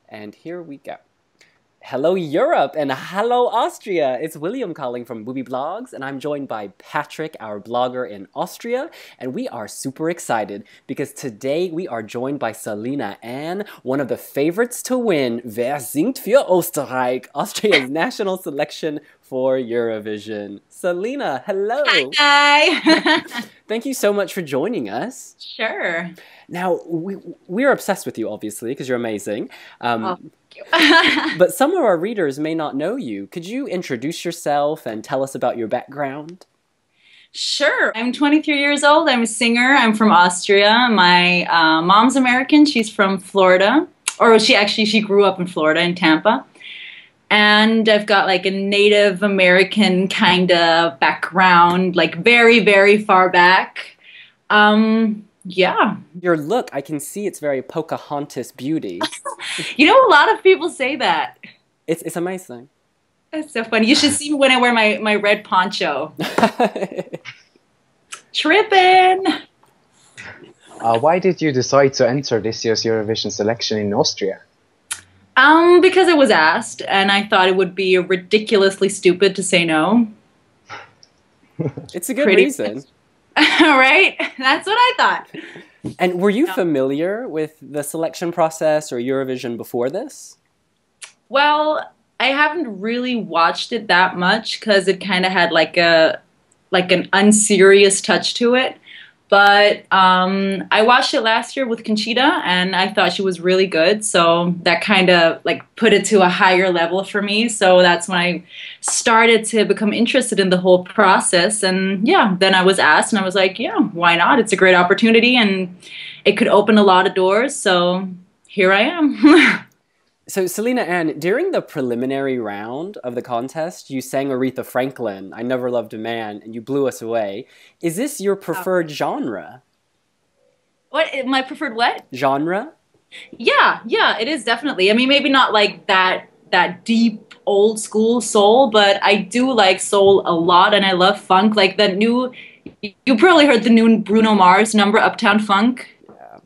And here we go. Hello Europe and hello Austria! It's William calling from wiwibloggs, and I'm joined by Patrick, our blogger in Austria, and we are super excited because today we are joined by Celina Ann, one of the favorites to win Wer singt für Österreich, Austria's national selection for Eurovision. Celina, hello! Hi! Thank you so much for joining us. Sure. Now, we're obsessed with you, obviously, because you're amazing. Oh, thank you. But some of our readers may not know you. Could you introduce yourself and tell us about your background? Sure. I'm 23 years old. I'm a singer. I'm from Austria. My mom's American. She's from Florida. Or she grew up in Florida, in Tampa. And I've got like a Native American kind of background, like very, very far back. Yeah. Your look, I can see it's very Pocahontas beauty. You know, a lot of people say that. It's amazing. It's so funny. You should see me when I wear my red poncho. Trippin'! Why did you decide to enter this year's Eurovision selection in Austria? Because I was asked, and I thought it would be ridiculously stupid to say no. It's a good reason. Right? That's what I thought. And were you familiar with the selection process or Eurovision before this? Well, I haven't really watched it that much because it kind of had like an unserious touch to it. But I watched it last year with Conchita, and I thought she was really good. So that kind of like put it to a higher level for me. So that's when I started to become interested in the whole process. And yeah, then I was asked, and I was like, yeah, why not? It's a great opportunity, and it could open a lot of doors. So here I am. So, Celina Ann, during the preliminary round of the contest, you sang Aretha Franklin, I Never Loved a Man, and you blew us away. Is this your preferred genre? What? My preferred what? Genre? Yeah, it is definitely. I mean, maybe not like that deep old school soul, but I do like soul a lot, and I love funk. Like the new, you probably heard the new Bruno Mars number, Uptown Funk. Yeah.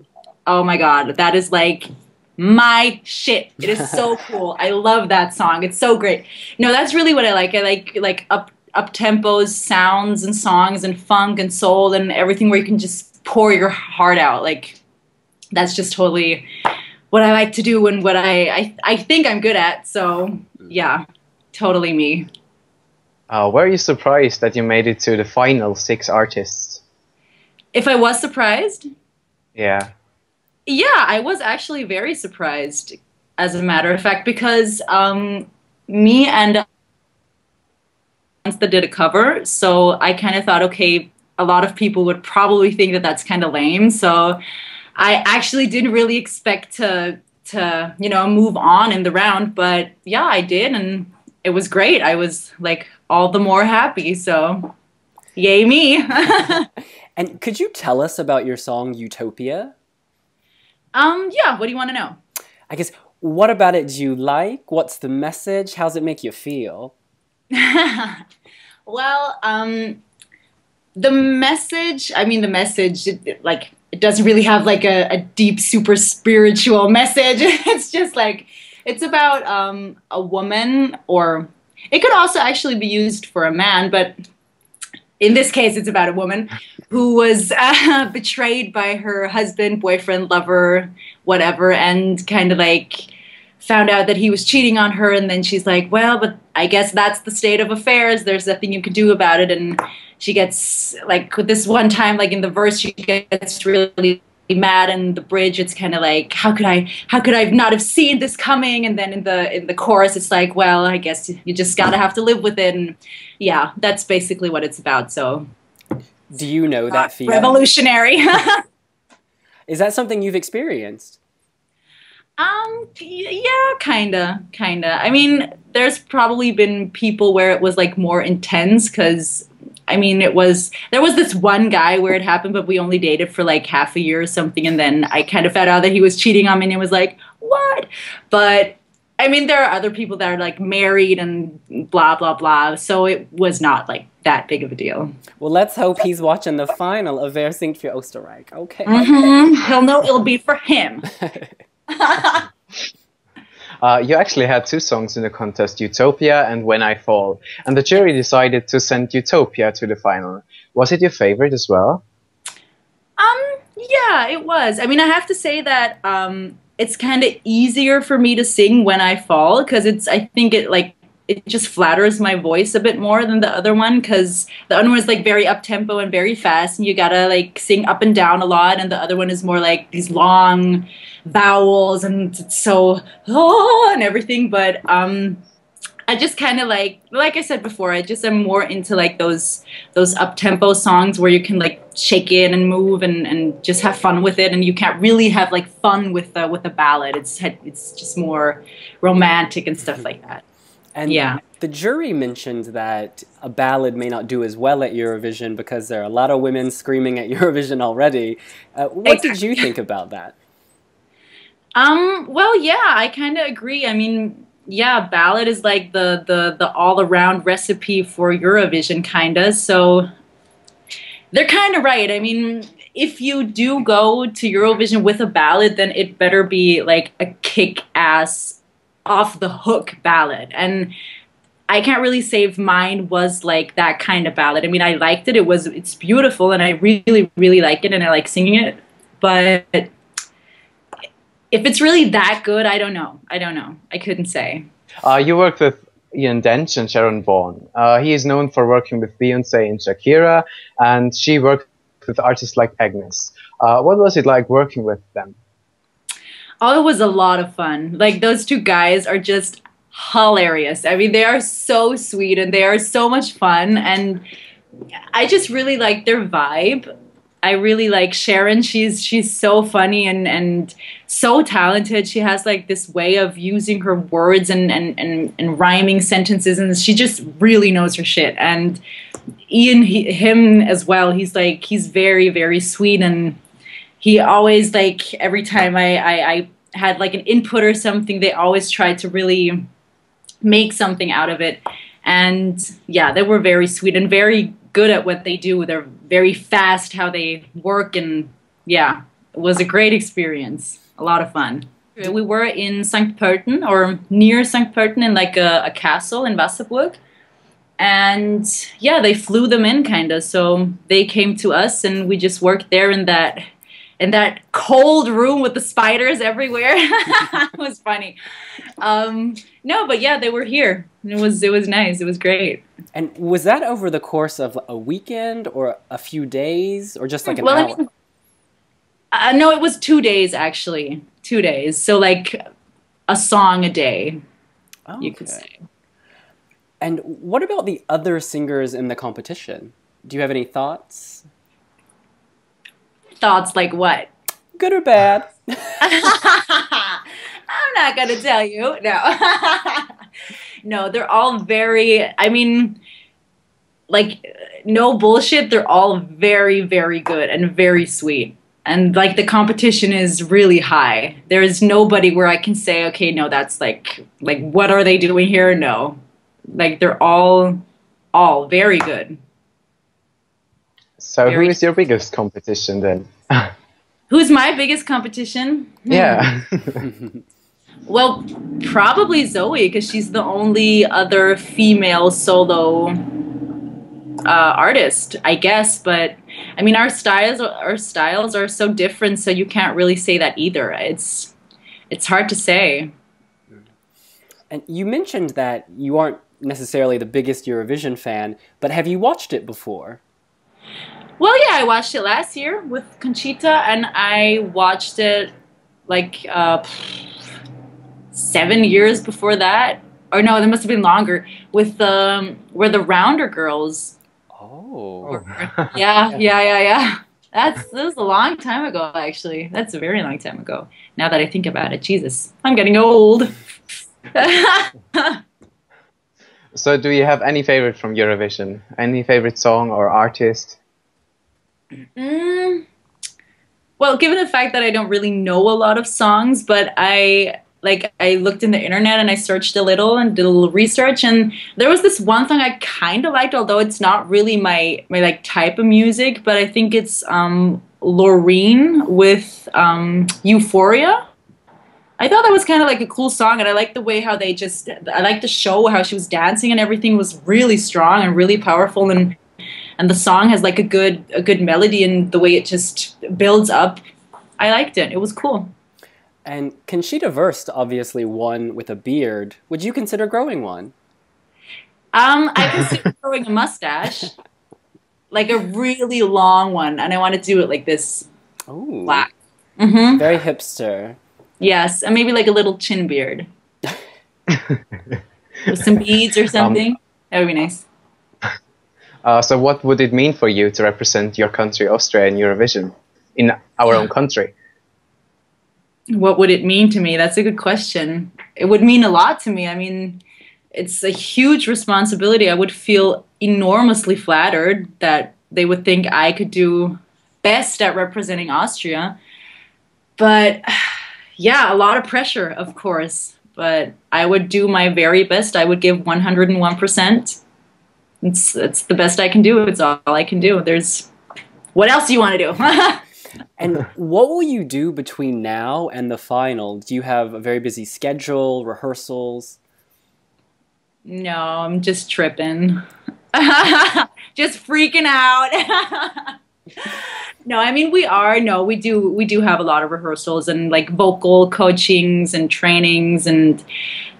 Oh my God, that is like my shit. It is so cool. I love that song. It's so great. No, that's really what I like. I like up tempos, sounds and songs and funk and soul and everything where you can just pour your heart out. Like that's just totally what I like to do and what I think I'm good at. So yeah, totally me. Were you surprised that you made it to the final 6 artists? If I was surprised? Yeah. Yeah, I was actually very surprised, as a matter of fact, because me and that did a cover, so I kind of thought, okay, a lot of people would probably think that that's kind of lame, so I actually didn't really expect to you know, move on in the round, but yeah, I did, and it was great. I was like all the more happy, so yay me. And could you tell us about your song Utopia? Yeah, what do you want to know? I guess, what about it do you like? What's the message? How's it make you feel? Well, the message, it doesn't really have like a deep, super spiritual message. It's just like, it's about a woman, or it could also actually be used for a man, but in this case, it's about a woman who was betrayed by her husband, boyfriend, lover, whatever, and kind of like found out that he was cheating on her. And then she's like, well, but I guess that's the state of affairs. There's nothing you can do about it. And she gets like this one time, like in the verse, she gets really mad, and the bridge, it's kind of like, how could I not have seen this coming? And then in the chorus, it's like, well, I guess you just gotta have to live with it. And yeah, that's basically what it's about. So do you know that feeling? Revolutionary. Is that something you've experienced? Yeah, kinda. I mean, there's probably been people where it was like more intense, because I mean, there was this one guy where it happened, but we only dated for like half a year or something, and then I kind of found out that he was cheating on me, and it was like, what? But I mean, there are other people that are like married and blah blah blah, so it was not like that big of a deal. Well, let's hope he's watching the final of Wer singt für Österreich. Okay. He'll know it'll be for him. You actually had two songs in the contest, Utopia and When I Fall, and the jury decided to send Utopia to the final. Was it your favorite as well? Yeah, it was. I mean, I have to say that it's kind of easier for me to sing When I Fall because I think it just flatters my voice a bit more than the other one because the other one is like very up tempo and very fast and you gotta like sing up and down a lot, and the other one is more like these long vowels and it's so and everything. But I just kind of like I said before, I just am more into like those up tempo songs where you can like shake it and move and just have fun with it, and you can't really have like fun with a ballad. It's just more romantic and stuff like that. And yeah, the jury mentioned that a ballad may not do as well at Eurovision because there are a lot of women screaming at Eurovision already. What did you think about that? Well, yeah, I kind of agree. I mean, yeah, ballad is like the all-around recipe for Eurovision, kind of. So they're kind of right. I mean, if you do go to Eurovision with a ballad, then it better be like a kick-ass, off-the-hook ballad. And I can't really say if mine was like that kind of ballad. I mean, I liked it. It's beautiful, and I really, really like it, and I like singing it. But if it's really that good, I don't know. I couldn't say. You worked with Ian and Sharon. He is known for working with Beyonce and Shakira, and she worked with artists like Agnes. What was it like working with them? Oh, it was a lot of fun. Like, those two guys are just hilarious. I mean, they are so sweet and they are so much fun, and I just really like their vibe. I really like Sharon. She's so funny and so talented. She has like this way of using her words and rhyming sentences, and she just really knows her shit. And Ian, him as well, he's very, very sweet, and he always, like, every time I had like an input or something, they always tried to really make something out of it. And yeah, they were very sweet and very good at what they do. They're very fast how they work, and yeah, it was a great experience. A lot of fun. We were in St. Pölten, or near St. Pölten, in like a castle in Wasserburg. And yeah, they flew them in kind of. So they came to us and we just worked there in that cold room with the spiders everywhere. It was funny. No, but yeah, they were here. It was nice. It was great. And was that over the course of a weekend or a few days or just like an hour? I mean, no, it was 2 days actually. 2 days. So like a song a day, you could say. And what about the other singers in the competition? Do you have any thoughts? Thoughts like what? Good or bad? I'm not going to tell you. No. No, they're all very, I mean, like, no bullshit. They're all very, very good and very sweet. And like the competition is really high. There is nobody where I can say, okay, no, that's like what are they doing here? No. Like, they're all very good. So who is your biggest competition then? Who's my biggest competition? Yeah. Well, probably Zoe, because she's the only other female solo artist, I guess. But I mean, our styles are so different, so you can't really say that either. It's hard to say. And you mentioned that you aren't necessarily the biggest Eurovision fan, but have you watched it before? Well, yeah, I watched it last year with Conchita, and I watched it like 7 years before that. Or no, it must have been longer, with where the Rounder girls. Oh. Yeah. That was a long time ago, actually. That's a very long time ago. Now that I think about it, Jesus, I'm getting old. So do you have any favorite from Eurovision? Any favorite song or artist? Well, given the fact that I don't really know a lot of songs, but I looked in the internet and I searched a little and did a little research, and there was this one song I kind of liked, although it's not really my like type of music, but I think it's Loreen with Euphoria. I thought that was kind of like a cool song, and I liked the way how I liked the show, how she was dancing, and everything was really strong and really powerful, and the song has like a good melody, and the way it just builds up. I liked it. It was cool. And Conchita Wurst obviously won with a beard. Would you consider growing one? I consider growing a mustache, like a really long one, and I want to do it like this. Ooh. Black. Mm-hmm. Very hipster. Yes, and maybe like a little chin beard. With some beads or something. That would be nice. So what would it mean for you to represent your country, Austria, in Eurovision, in our own country? What would it mean to me? That's a good question. It would mean a lot to me. I mean, it's a huge responsibility. I would feel enormously flattered that they would think I could do best at representing Austria. But yeah, a lot of pressure, of course. But I would do my very best. I would give 101%. It's the best I can do. It's all I can do. What else do you want to do? And what will you do between now and the final? Do you have a very busy schedule, rehearsals? No, I'm just tripping. Just freaking out. No, I mean we do have a lot of rehearsals and like vocal coachings and trainings, and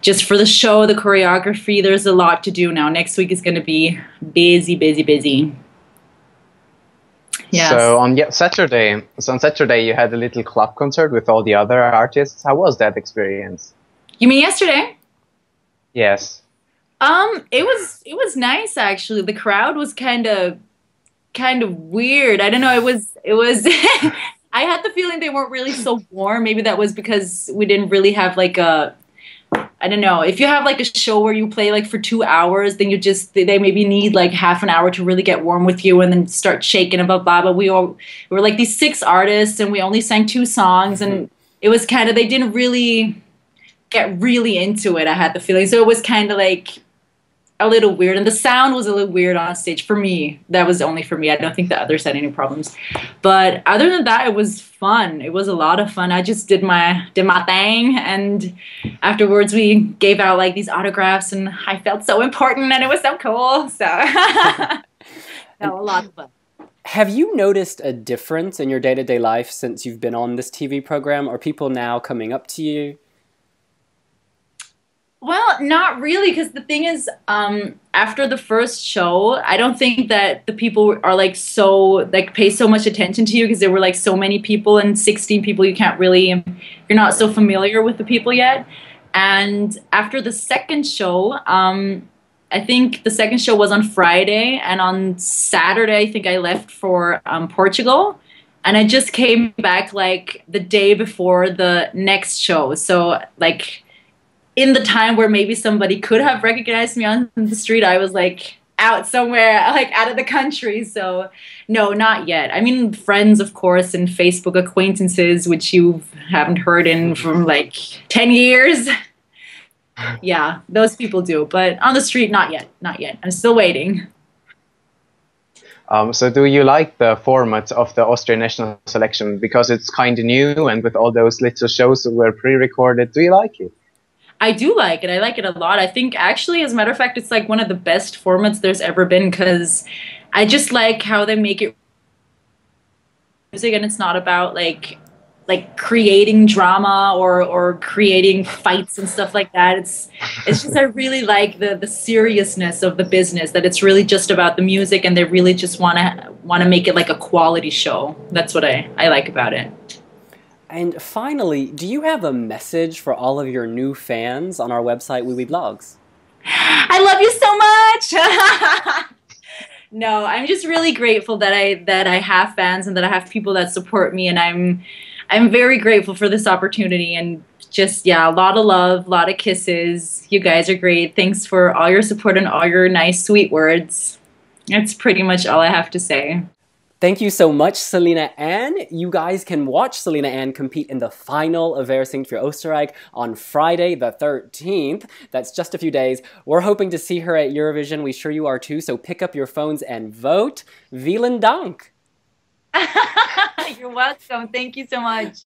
just for the show, the choreography, there's a lot to do now. Next week is going to be busy, busy, busy. Yes. So on Saturday you had a little club concert with all the other artists. How was that experience? You mean yesterday? Yes. It was nice actually. The crowd was kind of weird. I don't know. It was I had the feeling they weren't really so warm. Maybe that was because we didn't really have like I don't know. If you have like a show where you play like for 2 hours, then they maybe need like half an hour to really get warm with you and then start shaking and blah blah. But we were like these 6 artists and we only sang 2 songs, and it was kind of, they didn't really get really into it. I had the feeling, so it was kind of like a little weird, and the sound was a little weird on stage for me. That was only for me. I don't think the others had any problems. But other than that, it was fun. It was a lot of fun. I just did my thing, and afterwards we gave out like these autographs, and I felt so important, and it was so cool. So a lot of fun. Have you noticed a difference in your day-to-day life since you've been on this TV program? Are people now coming up to you? Well, not really, because the thing is, after the first show, I don't think that the people are like pay so much attention to you, because there were like so many people, and 16 people, you're not so familiar with the people yet. And after the second show, I think the second show was on Friday, and on Saturday, I think I left for Portugal. And I just came back like the day before the next show. So like, in the time where maybe somebody could have recognized me on the street, I was like out somewhere, like out of the country. So no, not yet. I mean, friends, of course, and Facebook acquaintances, which you haven't heard in from like 10 years. Yeah, those people do. But on the street, not yet. Not yet. I'm still waiting. So do you like the format of the Austrian national selection? Because it's kind of new, and with all those little shows that were pre-recorded, do you like it? I do like it. I like it a lot. I think actually, as a matter of fact, it's like one of the best formats there's ever been, because I just like how they make it music, and it's not about like creating drama or creating fights and stuff like that. It's just, I really like the seriousness of the business, that it's really just about the music, and they really just want to make it like a quality show. That's what I like about it. And finally, do you have a message for all of your new fans on our website, wiwibloggs? I love you so much! No, I'm just really grateful that I have fans, and that I have people that support me, and I'm very grateful for this opportunity, and just, yeah, a lot of love, a lot of kisses. You guys are great. Thanks for all your support and all your nice, sweet words. That's pretty much all I have to say. Thank you so much, Celina Ann. You guys can watch Celina Ann compete in the final of Wer singt für Österreich on Friday the 13th. That's just a few days. We're hoping to see her at Eurovision. We sure you are too, so pick up your phones and vote. Vielen Dank! You're welcome. Thank you so much.